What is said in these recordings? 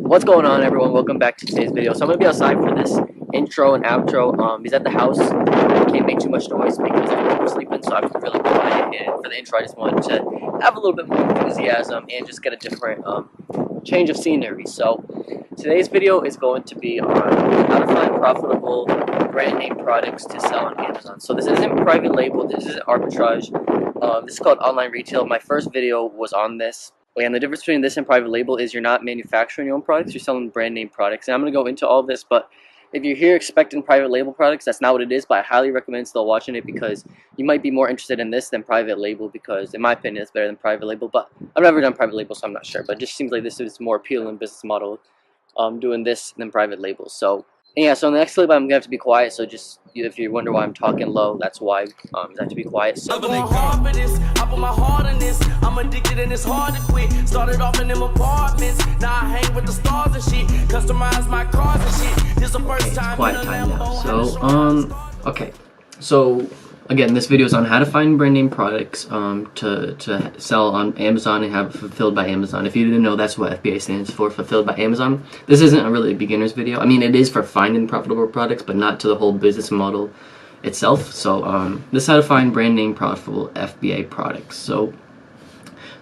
What's going on, everyone? Welcome back to today's video. So I'm gonna be outside for this intro and outro. He's at the house. I can't make too much noise because everyone's sleeping, so I'm really quiet. And for the intro, I just wanted to have a little bit more enthusiasm and just get a different change of scenery. So today's video is going to be on how to find profitable brand name products to sell on Amazon. So this isn't private label. This isn't arbitrage. This is called online retail. My first video was on this. And the difference between this and private label is you're not manufacturing your own products, you're selling brand name products. And I'm going to go into all this, but if you're here expecting private label products, that's not what it is, but I highly recommend still watching it because you might be more interested in this than private label because, in my opinion, it's better than private label. But I've never done private label, so I'm not sure. But it just seems like this is more appealing business model doing this than private label. So, yeah, so in the next clip, I'm going to have to be quiet. So just, if you wonder why I'm talking low, that's why I have to be quiet. So, I'm going hard for this. I put my heart in this. I'm addicted and it's hard to quit. Started off in them apartments. Now I hang with the stars and shit. Customize my cars and shit. This the first time. Quiet time now. So, okay. So, again, this video is on how to find brand name products to sell on Amazon and have it fulfilled by Amazon. If you didn't know, that's what FBA stands for, fulfilled by Amazon. This isn't a really beginner's video. I mean, it is for finding profitable products, but not to the whole business model itself. So, this is how to find brand name profitable FBA products. So,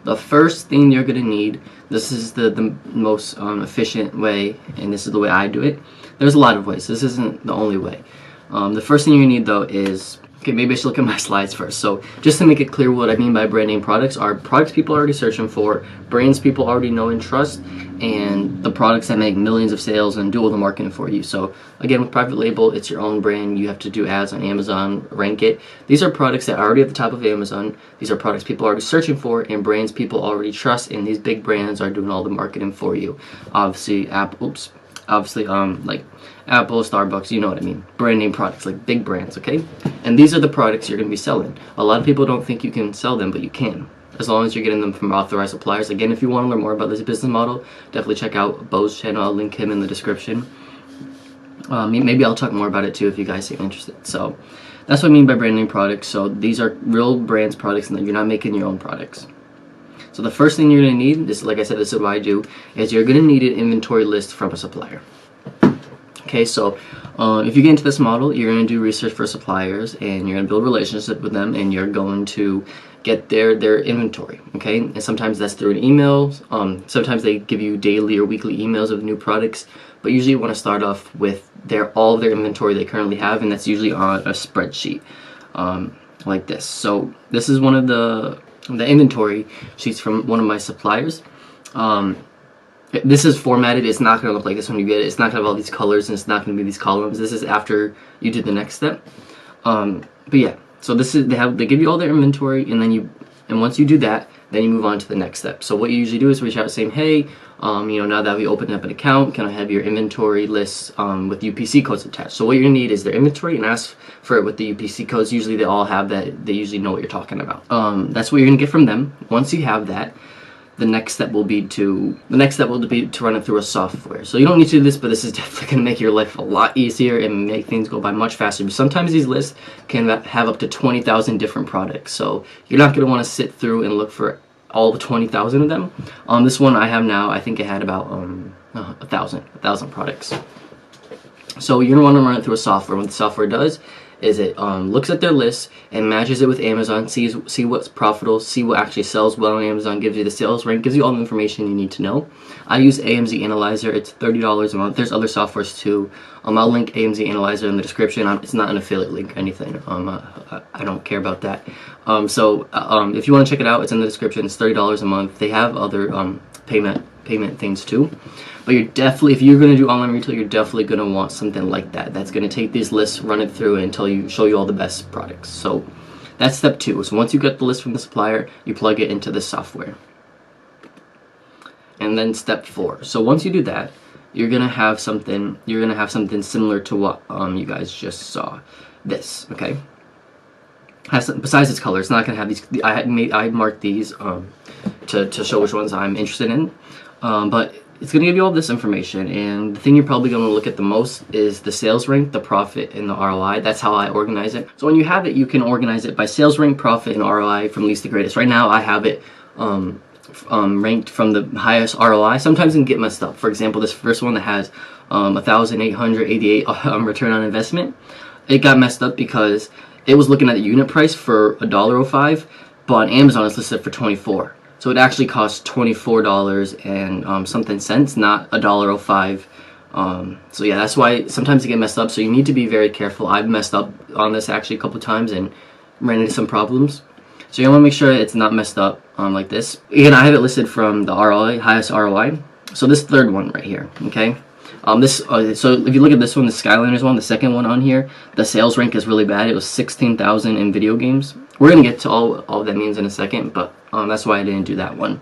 the first thing you're going to need, this is the most efficient way, and this is the way I do it. There's a lot of ways. This isn't the only way. The first thing you need, though, is... Okay, maybe I should look at my slides first. So, just to make it clear what I mean by brand name products are products people are already searching for, brands people already know and trust, and the products that make millions of sales and do all the marketing for you. So, again, with private label, it's your own brand. You have to do ads on Amazon, rank it. These are products that are already at the top of Amazon. These are products people are already searching for, and brands people already trust, and these big brands are doing all the marketing for you. Obviously, like Apple, Starbucks, you know what I mean. Brand name products, like big brands, okay? And these are the products you're going to be selling. A lot of people don't think you can sell them, but you can, as long as you're getting them from authorized suppliers. Again, if you want to learn more about this business model, definitely check out Bo's channel. I'll link him in the description. Maybe I'll talk more about it too if you guys are interested. So that's what I mean by brand name products. So these are real brands products, and you're not making your own products. So the first thing you're going to need, this, like I said, this is what I do, is you're going to need an inventory list from a supplier. Okay, so if you get into this model, you're going to do research for suppliers, and you're going to build a relationship with them, and you're going to get their inventory, okay? And sometimes that's through an email. Sometimes they give you daily or weekly emails of new products, but usually you want to start off with all of their inventory they currently have, and that's usually on a spreadsheet like this. So this is one of the inventory sheets from one of my suppliers. This is formatted. It's not going to look like this when you get it. It's not going to have all these colors, and it's not going to be these columns. This is after you do the next step. But yeah, so this is they give you all their inventory, and once you do that, then you move on to the next step. So what you usually do is reach out saying, hey, now that we opened up an account, can I have your inventory list with UPC codes attached? So what you're gonna need is their inventory, and ask for it with the UPC codes. Usually they all have that. They usually know what you're talking about. That's what you're gonna get from them. Once you have that, the next step will be to run it through a software. So you don't need to do this, but this is definitely going to make your life a lot easier and make things go by much faster. Sometimes these lists can have up to 20,000 different products, so you're not going to want to sit through and look for all 20,000 of them. This one I have now, I think it had about 1,000 products. So you're going to want to run it through a software. What the software does is it looks at their list and matches it with Amazon, see what's profitable, see what actually sells well on Amazon, gives you the sales rank, gives you all the information you need to know. I use AMZ Analyzer. It's $30 a month. There's other softwares too. I'll link AMZ Analyzer in the description. It's not an affiliate link or anything. I don't care about that. If you want to check it out, it's in the description. It's $30 a month. They have other payment things too. But if you're going to do online retail, you're definitely going to want something like that. That's going to take these lists, run it through, and show you all the best products. So that's step 2. So once you get the list from the supplier, you plug it into the software. And then step 4. So once you do that, you're going to have something similar to what you guys just saw. This, okay? Besides its color, it's not going to have these. I marked these to show which ones I'm interested in. But it's going to give you all this information, and the thing you're probably going to look at the most is the sales rank, the profit, and the ROI. That's how I organize it. So when you have it, you can organize it by sales rank, profit, and ROI from least to greatest. Right now, I have it ranked from the highest ROI, sometimes it can get messed up. For example, this first one that has 1,888 return on investment, it got messed up because it was looking at the unit price for $1.05, but on Amazon it's listed for 24. So it actually costs $24 and something cents, not $1.05. So yeah, that's why sometimes it get messed up. So you need to be very careful. I've messed up on this actually a couple times and ran into some problems. So you want to make sure it's not messed up like this. Again, I have it listed from the ROI, highest ROI. So this third one right here, okay? So if you look at this one, the Skylanders one, the second one on here, the sales rank is really bad. It was 16,000 in video games. We're going to get to all that means in a second, but that's why I didn't do that one.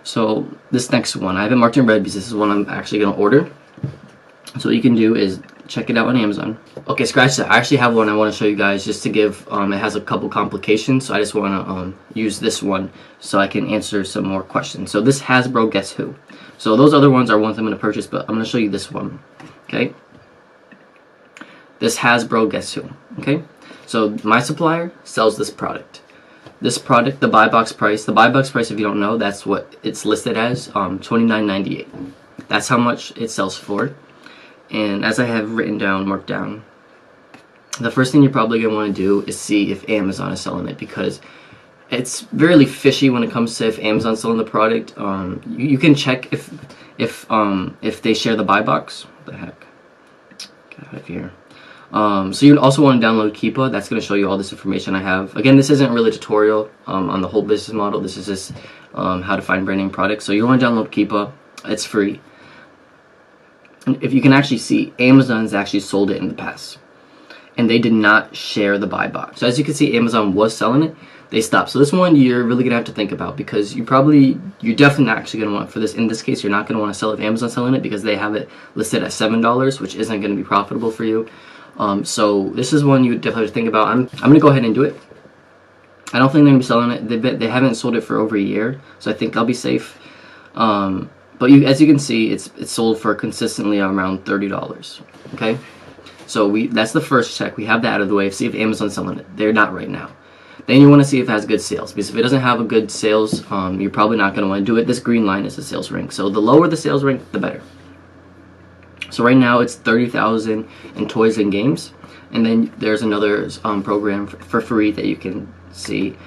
So this next one, I have it marked in red because this is one I'm actually going to order. So what you can do is check it out on Amazon. Okay, scratch that. I actually have one I want to show you guys just to give, it has a couple complications, so I just want to use this one so I can answer some more questions. So this Hasbro Guess Who. So those other ones are ones I'm going to purchase, but I'm going to show you this one, okay? This Hasbro Guess Who, okay? So my supplier sells this product. This product, the buy box price, if you don't know, that's what it's listed as, $29.98. That's how much it sells for. And as I have written down, marked down, the first thing you're probably going to want to do is see if Amazon is selling it, because it's really fishy when it comes to if Amazon's selling the product. You can check if they share the buy box. What the heck? Get out of here. So you'd also want to download Keepa. That's going to show you all this information I have. Again, this isn't really a tutorial on the whole business model. This is just how to find brand name products. So you want to download Keepa. It's free. And if you can actually see, Amazon's actually sold it in the past, and they did not share the buy box. So as you can see, Amazon was selling it. They stopped. So this one you're really gonna have to think about, because you're definitely not actually gonna want, for this, in this case, you're not gonna want to sell if Amazon's selling it, because they have it listed at $7, which isn't gonna be profitable for you. So this is one you definitely have to think about. I'm gonna go ahead and do it. I don't think they're gonna be selling it. They haven't sold it for over a year, so I think I'll be safe. But as you can see, it's sold for consistently around $30. Okay, so that's the first check. We have that out of the way. See if Amazon's selling it. They're not right now. Then you want to see if it has good sales, because if it doesn't have a good sales, you're probably not going to want to do it. This green line is the sales rank. So the lower the sales rank, the better. So right now it's 30,000 in toys and games, and then there's another program for free that you can see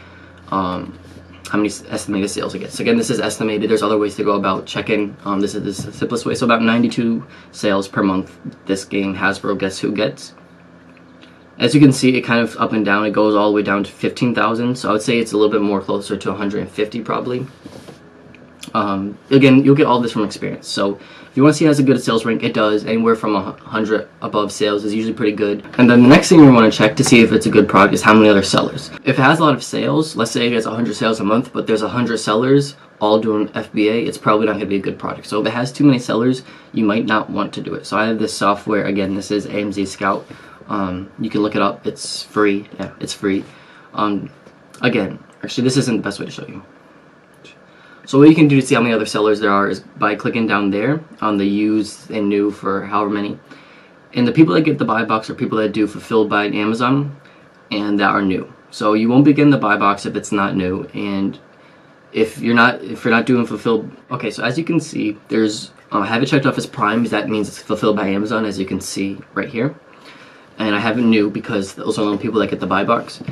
how many estimated sales it gets. So again, this is estimated. There's other ways to go about checking. This is the simplest way. So about 92 sales per month this game Hasbro Guess Who gets. As you can see, it kind of up and down. It goes all the way down to 15,000. So I would say it's a little bit more closer to 150 probably. Again, you'll get all this from experience. So if you want to see it has a good sales rank, it does. Anywhere from 100 above sales is usually pretty good. And then the next thing you want to check to see if it's a good product is how many other sellers. If it has a lot of sales, let's say it has 100 sales a month, but there's 100 sellers all doing FBA, it's probably not going to be a good product. So if it has too many sellers, you might not want to do it. So I have this software. Again, this is AMZ Scout. You can look it up. It's free. Yeah, it's free. Again, actually, this isn't the best way to show you. So what you can do to see how many other sellers there are is by clicking down there on the used and new for however many. And the people that get the buy box are people that do fulfilled by Amazon and that are new. So you won't be getting the buy box if it's not new. And if you're not doing fulfilled, okay. So as you can see, there's I have it checked off as Prime. That means it's fulfilled by Amazon, as you can see right here. And I have it new because those are the only people that get the buy box.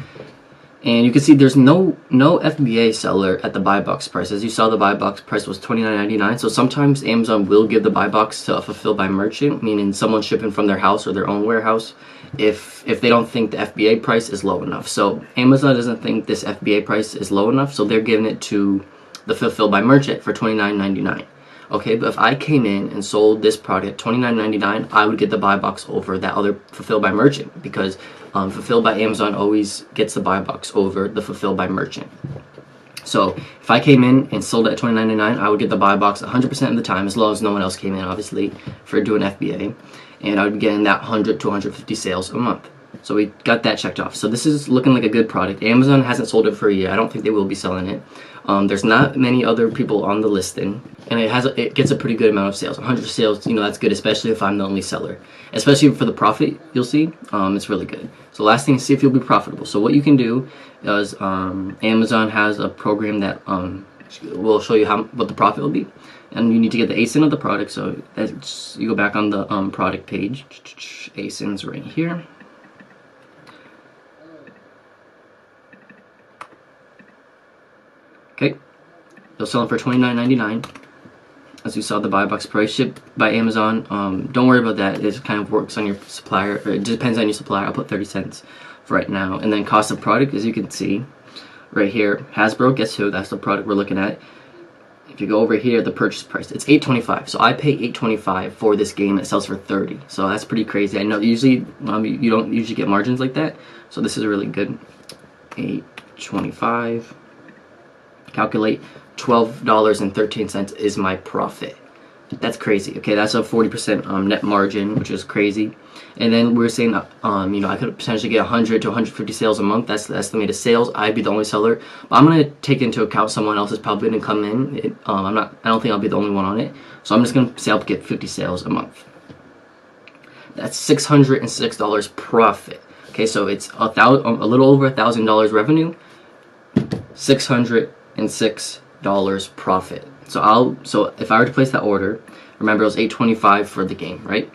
And you can see there's no FBA seller at the buy box price. As you saw, the buy box price was $29.99. So sometimes Amazon will give the buy box to a fulfilled by merchant, meaning someone shipping from their house or their own warehouse, if they don't think the FBA price is low enough. So Amazon doesn't think this FBA price is low enough, so they're giving it to the fulfilled by merchant for $29.99. Okay, but if I came in and sold this product at $29.99, I would get the buy box over that other fulfilled by merchant, because fulfilled by Amazon always gets the buy box over the fulfilled by merchant. So if I came in and sold it at $29.99, I would get the buy box 100% of the time, as long as no one else came in, obviously, for doing FBA, and I would be getting that 100 to 150 sales a month. So we got that checked off. So this is looking like a good product. Amazon hasn't sold it for a year. I don't think they will be selling it. There's not many other people on the listing, and it gets a pretty good amount of sales. 100 sales, that's good, especially if I'm the only seller. Especially for the profit, you'll see, it's really good. So last thing is see if you'll be profitable. So what you can do is Amazon has a program that will show you what the profit will be, and you need to get the ASIN of the product. So that's, you go back on the product page, ASIN's right here. Okay, they'll sell it for $29.99. As you saw, the buy box price, shipped by Amazon. Don't worry about that. It kind of works on your supplier. Or it depends on your supplier. I'll put 30 cents for right now. And then cost of product, as you can see right here, Hasbro. Guess who? That's the product we're looking at. If you go over here, the purchase price, it's $8.25. So I pay $8.25 for this game that sells for $30. So that's pretty crazy. I know usually you don't usually get margins like that. So this is really good. $8.25. Calculate. $12.13 is my profit. That's crazy. Okay, that's a 40% net margin, which is crazy. And then we're saying you know, I could potentially get 100 to 150 sales a month. That's the estimated sales. I'd be the only seller, but I'm gonna take into account someone else is probably gonna come in. I don't think I'll be the only one on it, so I'm just gonna say I'll get 50 sales a month. That's $606 profit. Okay, so it's a little over $1,000 revenue, $606 profit. So if I were to place that order, remember it was $8.25 for the game, right?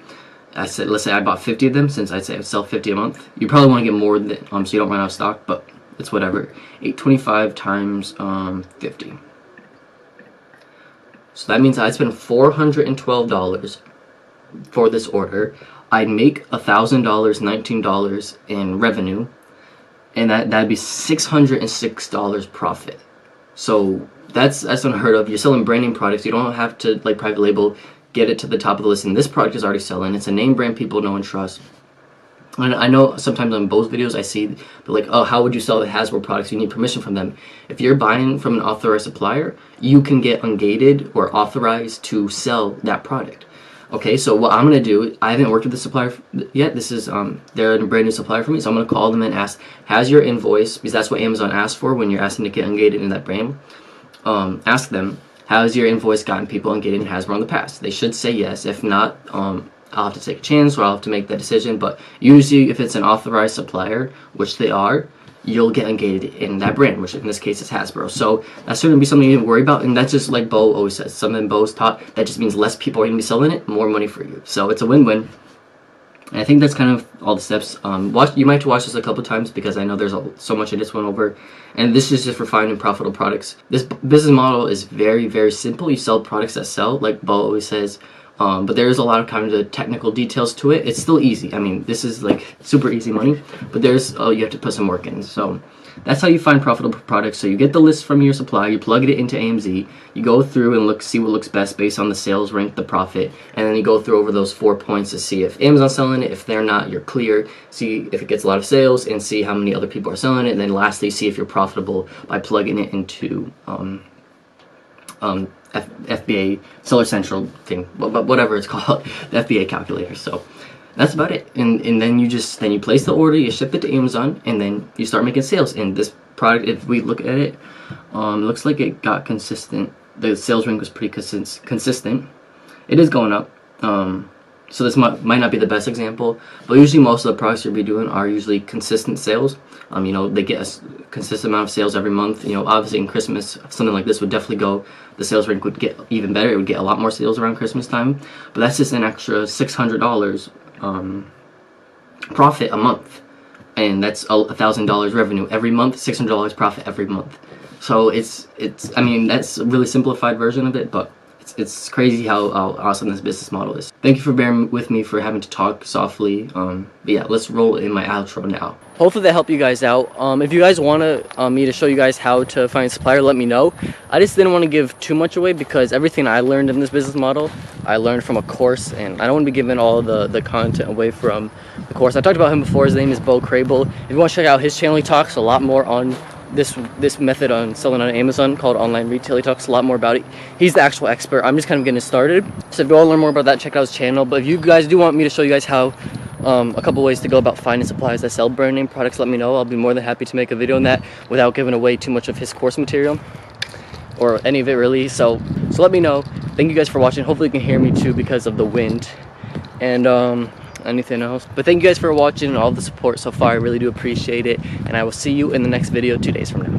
I said, let's say I bought 50 of them, since I say I sell 50 a month. You probably want to get more than so you don't run out of stock, but it's whatever. 8.25 times 50. So that means I spend $412 for this order. I'd make $1,000, $19 in revenue, and that'd be $606 profit. So that's unheard of. You're selling brand name products. You don't have to, like, private label, get it to the top of the list. And this product is already selling. It's a name brand people know and trust. And I know sometimes on both videos I see, they're like, oh, how would you sell the Hasbro products? You need permission from them. If you're buying from an authorized supplier, you can get ungated or authorized to sell that product. Okay, so what I'm going to do, I haven't worked with the supplier yet. This is, they're a brand new supplier for me. So I'm going to call them and ask, has your invoice, because that's what Amazon asks for when you're asking to get ungated in that brand. Ask them, has your invoice gotten people ungated in Hasbro in the past? They should say yes. If not, I'll have to take a chance, or I'll have to make that decision. But usually if it's an authorized supplier, which they are, you'll get ungated in that brand, which in this case is Hasbro. So that's going to be something you need to worry about. And that's just like Bo always says, something Bo's taught, that just means less people are going to be selling it, more money for you. So it's a win-win. And I think that's kind of all the steps. You might have to watch this a couple times, because I know there's so much I just went over. And this is just for finding profitable products. This business model is very, very simple. You sell products that sell, like Bo always says. But there's a lot of kind of technical details to it. It's still easy. I mean, this is like super easy money, but you have to put some work in. So that's how you find profitable products. So you get the list from your supplier, you plug it into AMZ, you go through and see what looks best based on the sales rank, the profit, and then you go through over those 4 points to see if Amazon's selling it. If they're not, you're clear. See if it gets a lot of sales, and see how many other people are selling it. And then lastly, see if you're profitable by plugging it into FBA, Seller Central thing, whatever it's called, the FBA calculator. So that's about it. And then you place the order, you ship it to Amazon, and then you start making sales. And this product, if we look at it, looks like it got consistent. The sales rank was pretty consistent. It is going up. So this might not be the best example, but usually most of the products you'll be doing are usually consistent sales. You know, they get a consistent amount of sales every month. You know, obviously in Christmas, something like this would definitely go, the sales rank would get even better. It would get a lot more sales around Christmas time, but that's just an extra $600 profit a month, and that's $1,000 revenue every month, $600 profit every month. So I mean, that's a really simplified version of it, but it's crazy how awesome this business model is. Thank you for bearing with me for having to talk softly. But yeah, let's roll in my outro now. Hopefully that helped you guys out. If you guys want me to show you guys how to find a supplier, let me know. I just didn't want to give too much away, because everything I learned in this business model, I learned from a course, and I don't want to be giving all the content away from the course. I talked about him before. His name is Bo Crable. If you want to check out his channel, he talks a lot more on this method on selling on Amazon called online retail. He talks a lot more about it. He's the actual expert. I'm just kind of getting started. So if you want to learn more about that, check out his channel. But if you guys do want me to show you guys how a couple ways to go about finding suppliers that sell brand name products, let me know. I'll be more than happy to make a video on that without giving away too much of his course material, or any of it really. So let me know. Thank you guys for watching. Hopefully you can hear me too because of the wind and anything else. But thank you guys for watching and all the support so far. I really do appreciate it, and I will see you in the next video 2 days from now.